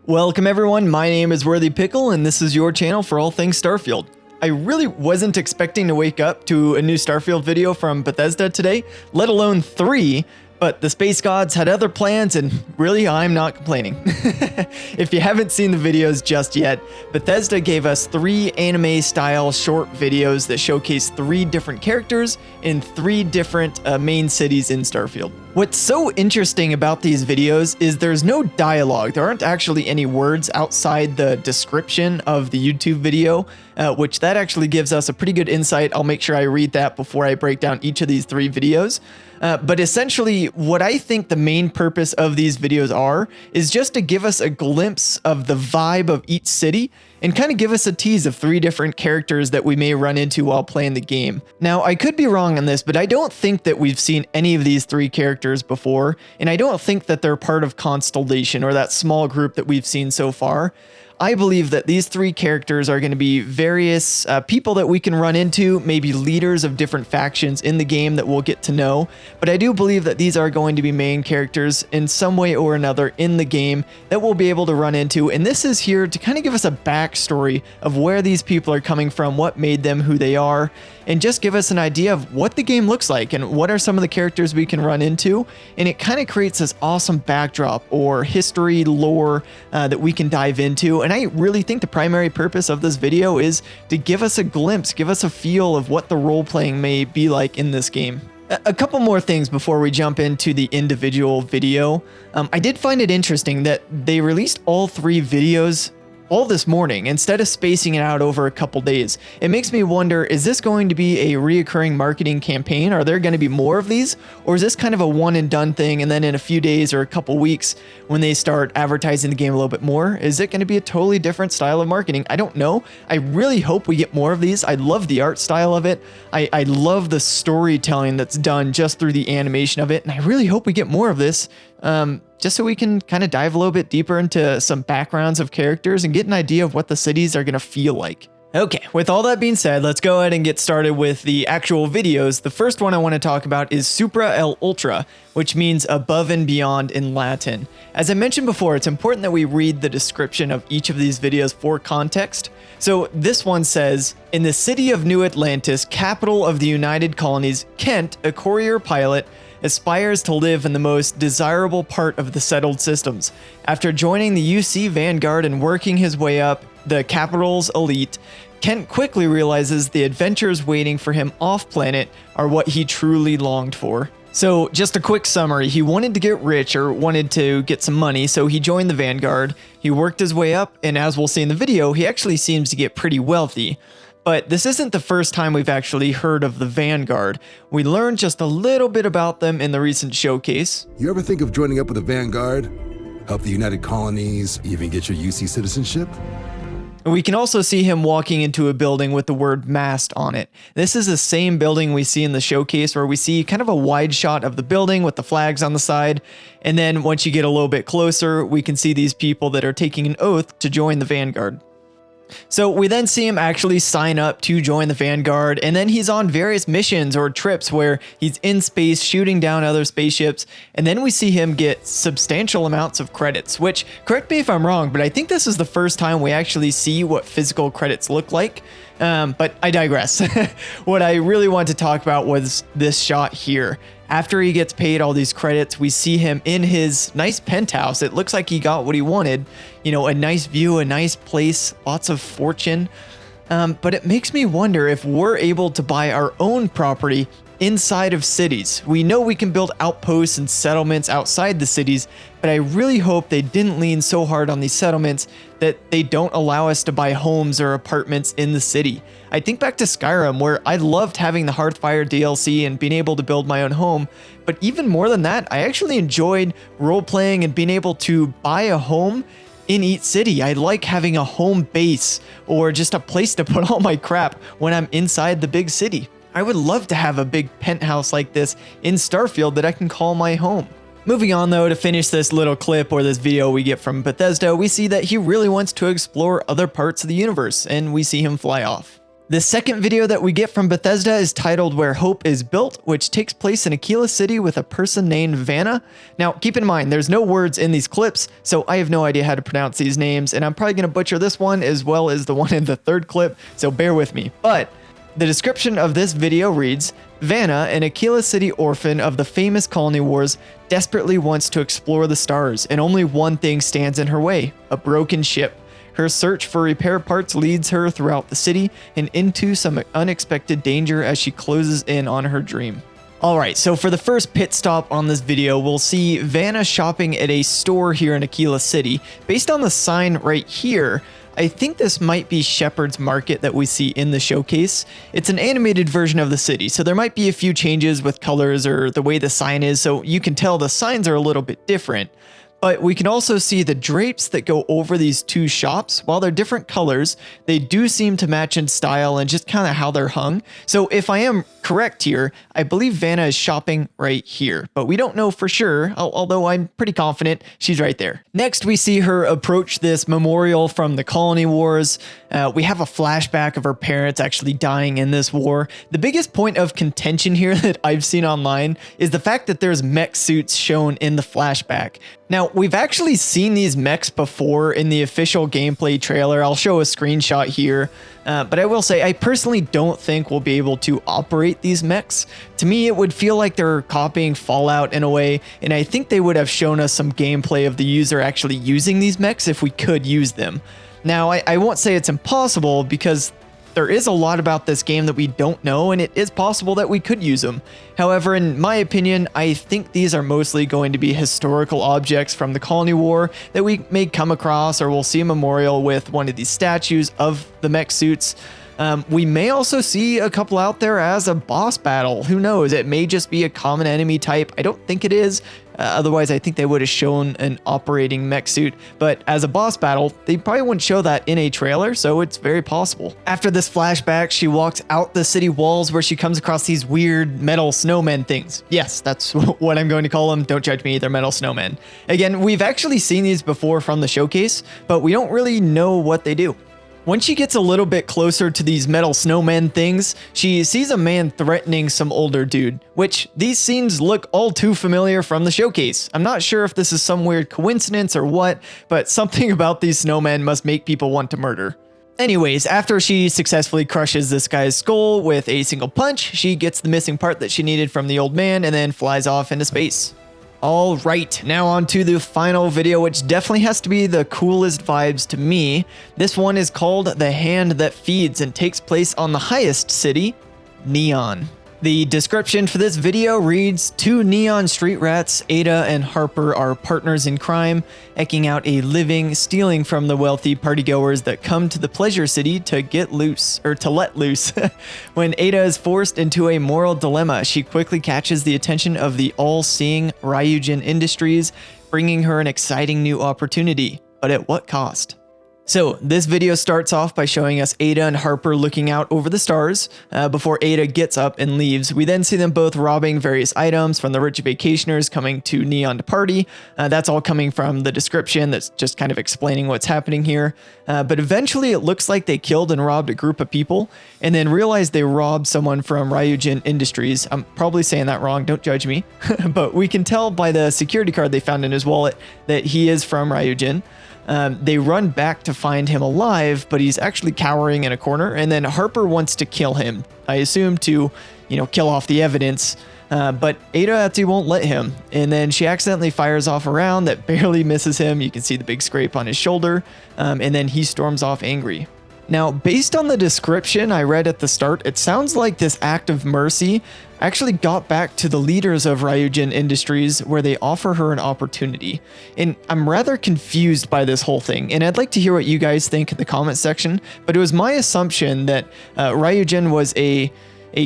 Welcome everyone, my name is WirthyPickle and this is your channel for all things Starfield. I really wasn't expecting to wake up to a new Starfield video from Bethesda today, let alone 3, but the space gods had other plans and really I'm not complaining. If you haven't seen the videos just yet, Bethesda gave us 3 anime style short videos that showcase 3 different characters in 3 different main cities in Starfield. What's so interesting about these videos is there's no dialogue. There aren't actually any words outside the description of the YouTube video, which that actually gives us a pretty good insight. I'll make sure I read that before I break down each of these 3 videos. But essentially, what I think the main purpose of these videos is just to give us a glimpse of the vibe of each city and kind of give us a tease of 3 different characters that we may run into while playing the game. Now, I could be wrong on this, but I don't think that we've seen any of these 3 characters before, and I don't think that they're part of Constellation or that small group that we've seen so far. I believe that these 3 characters are going to be various people that we can run into, maybe leaders of different factions in the game that we'll get to know, but I do believe that these are going to be main characters in some way or another in the game that we'll be able to run into, and this is here to kind of give us a backstory of where these people are coming from, what made them who they are, and just give us an idea of what the game looks like and what are some of the characters we can run into, and it kind of creates this awesome backdrop or history lore that we can dive into. And I really think the primary purpose of this video is to give us a glimpse, give us a feel of what the role-playing may be like in this game. A couple more things before we jump into the individual video. I did find it interesting that they released all 3 videos all this morning instead of spacing it out over a couple days. It makes me wonder, is this going to be a reoccurring marketing campaign? Are there going to be more of these? Or is this kind of a one and done thing, and then in a few days or a couple weeks when they start advertising the game a little bit more, is it going to be a totally different style of marketing? I don't know. I really hope we get more of these. I love the art style of it. I love the storytelling that's done just through the animation of it, and I really hope we get more of this. Just so we can kind of dive a little bit deeper into some backgrounds of characters and get an idea of what the cities are going to feel like. Okay, with all that being said, let's go ahead and get started with the actual videos. The first one I want to talk about is Supra El Ultra, which means above and beyond in Latin. As I mentioned before, it's important that we read the description of each of these videos for context. So this one says, in the city of New Atlantis, capital of the United Colonies, Kent, a courier pilot, aspires to live in the most desirable part of the settled systems. After joining the UC Vanguard and working his way up the capital's elite, Kent quickly realizes the adventures waiting for him off-planet are what he truly longed for. So just a quick summary, he wanted to get rich or wanted to get some money, so he joined the Vanguard, he worked his way up, and as we'll see in the video, he actually seems to get pretty wealthy. But this isn't the first time we've actually heard of the Vanguard. We learned just a little bit about them in the recent showcase. You ever think of joining up with the Vanguard? Help the United Colonies, even get your UC citizenship? And we can also see him walking into a building with the word mast on it. This is the same building we see in the showcase where we see kind of a wide shot of the building with the flags on the side. And then once you get a little bit closer, we can see these people that are taking an oath to join the Vanguard. So we then see him actually sign up to join the Vanguard, and then he's on various missions or trips where he's in space shooting down other spaceships, and then we see him get substantial amounts of credits, which, correct me if I'm wrong, but I think this is the first time we actually see what physical credits look like. But I digress. What I really want to talk about was this shot here. After he gets paid all these credits, we see him in his nice penthouse. It looks like he got what he wanted. You know, a nice view, a nice place, lots of fortune. But it makes me wonder if we're able to buy our own property inside of cities. We know we can build outposts and settlements outside the cities, but I really hope they didn't lean so hard on these settlements that they don't allow us to buy homes or apartments in the city. I think back to Skyrim, where I loved having the Hearthfire DLC and being able to build my own home, but even more than that, I actually enjoyed role-playing and being able to buy a home in each city. I like having a home base or just a place to put all my crap when I'm inside the big city. I would love to have a big penthouse like this in Starfield that I can call my home. Moving on though, to finish this little clip or this video we get from Bethesda, we see that he really wants to explore other parts of the universe, and we see him fly off. The second video that we get from Bethesda is titled Where Hope is Built, which takes place in Aquila City with a person named Vanna. Now, keep in mind, there's no words in these clips, so I have no idea how to pronounce these names, and I'm probably going to butcher this one as well as the one in the third clip, so bear with me. But the description of this video reads, Vanna, an Aquila City orphan of the famous colony wars, desperately wants to explore the stars, and only one thing stands in her way, a broken ship. Her search for repair parts leads her throughout the city and into some unexpected danger as she closes in on her dream. Alright, so for the first pit stop on this video, we'll see Vanna shopping at a store here in Aquila City. Based on the sign right here, I think this might be Shepherd's Market that we see in the showcase. It's an animated version of the city, so there might be a few changes with colors or the way the sign is, so you can tell the signs are a little bit different. But we can also see the drapes that go over these two shops. While they're different colors, they do seem to match in style and just kind of how they're hung. So if I am correct here, I believe Vanna is shopping right here, but we don't know for sure, although I'm pretty confident she's right there. Next, we see her approach this memorial from the colony wars. We have a flashback of her parents actually dying in this war. The biggest point of contention here that I've seen online is the fact that there's mech suits shown in the flashback. Now, we've actually seen these mechs before in the official gameplay trailer. I'll show a screenshot here, but I will say I personally don't think we'll be able to operate these mechs. To me, it would feel like they're copying Fallout in a way, and I think they would have shown us some gameplay of the user actually using these mechs if we could use them. Now, I won't say it's impossible because there is a lot about this game that we don't know, and it is possible that we could use them. However, in my opinion, I think these are mostly going to be historical objects from the Colony War that we may come across, or we'll see a memorial with one of these statues of the mech suits. We may also see a couple out there as a boss battle. Who knows? It may just be a common enemy type. I don't think it is. Otherwise, I think they would have shown an operating mech suit. But as a boss battle, they probably wouldn't show that in a trailer, so it's very possible. After this flashback, she walks out the city walls where she comes across these weird metal snowmen things. Yes, that's what I'm going to call them. Don't judge me, they're metal snowmen. Again, we've actually seen these before from the showcase, but we don't really know what they do. When she gets a little bit closer to these metal snowmen things, she sees a man threatening some older dude, which these scenes look all too familiar from the showcase. I'm not sure if this is some weird coincidence or what, but something about these snowmen must make people want to murder. Anyways, after she successfully crushes this guy's skull with a single punch, she gets the missing part that she needed from the old man and then flies off into space. All right, now on to the final video, which definitely has to be the coolest vibes to me. This one is called The Hand That Feeds and takes place on the highest city, Neon. The description for this video reads, two neon street rats, Ada and Harper, are partners in crime, eking out a living, stealing from the wealthy partygoers that come to the pleasure city to get loose, or to let loose. When Ada is forced into a moral dilemma, she quickly catches the attention of the all-seeing Ryujin Industries, bringing her an exciting new opportunity. But at what cost? So this video starts off by showing us Ada and Harper looking out over the stars before Ada gets up and leaves. We then see them both robbing various items from the rich vacationers coming to Neon to party. That's all coming from the description that's just kind of explaining what's happening here. But eventually it looks like they killed and robbed a group of people and then realized they robbed someone from Ryujin Industries. I'm probably saying that wrong, don't judge me. But we can tell by the security card they found in his wallet that he is from Ryujin. They run back to find him alive, but he's actually cowering in a corner, and then Harper wants to kill him. I assume to, kill off the evidence, but Ada actually won't let him, and then she accidentally fires off a round that barely misses him. You can see the big scrape on his shoulder, and then he storms off angry. Now, based on the description I read at the start, it sounds like this act of mercy actually got back to the leaders of Ryujin Industries where they offer her an opportunity. And I'm rather confused by this whole thing, and I'd like to hear what you guys think in the comment section, but it was my assumption that Ryujin was a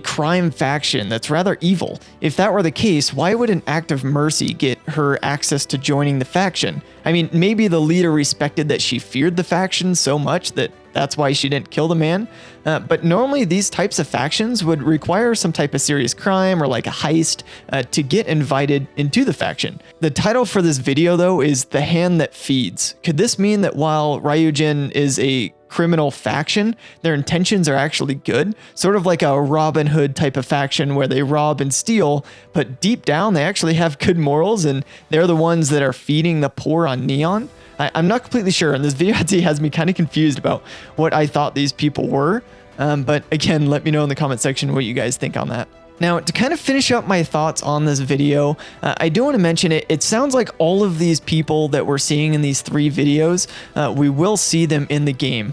crime faction that's rather evil. If that were the case, why would an act of mercy get her access to joining the faction? I mean, maybe the leader respected that she feared the faction so much that that's why she didn't kill the man. But normally these types of factions would require some type of serious crime or like a heist to get invited into the faction. The title for this video though is The Hand That Feeds. Could this mean that while Ryujin is a criminal faction. Their intentions are actually good, sort of like a Robin Hood type of faction where they rob and steal, but deep down they actually have good morals, and they're the ones that are feeding the poor on Neon. I'm not completely sure, and this video has me kind of confused about what I thought these people were, but again, let me know in the comment section what you guys think on that. Now, to kind of finish up my thoughts on this video, I do want to mention it sounds like all of these people that we're seeing in these 3 videos, we will see them in the game.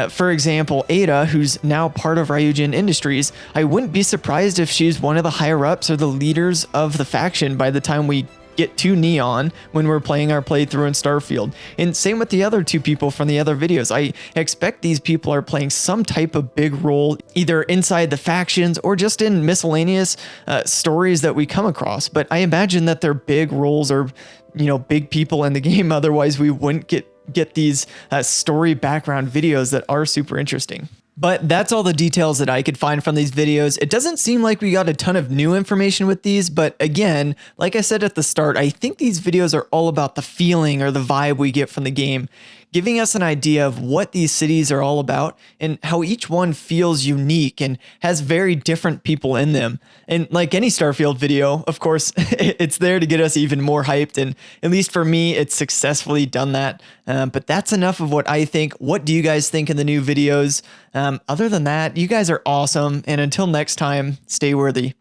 For example, Ada, who's now part of Ryujin Industries, I wouldn't be surprised if she's one of the higher-ups or the leaders of the faction by the time we get to Neon when we're playing our playthrough in Starfield. And same with the other 2 people from the other videos. I expect these people are playing some type of big role either inside the factions or just in miscellaneous stories that we come across. But I imagine that their big roles are, you know, big people in the game. Otherwise we wouldn't get these story background videos that are super interesting. But that's all the details that I could find from these videos. It doesn't seem like we got a ton of new information with these, but again, like I said at the start, I think these videos are all about the feeling or the vibe we get from the game, giving us an idea of what these cities are all about and how each one feels unique and has very different people in them. And like any Starfield video, of course, it's there to get us even more hyped, and at least for me, it's successfully done that. But that's enough of what I think. What do you guys think in the new videos? Other than that, you guys are awesome, and until next time, stay worthy.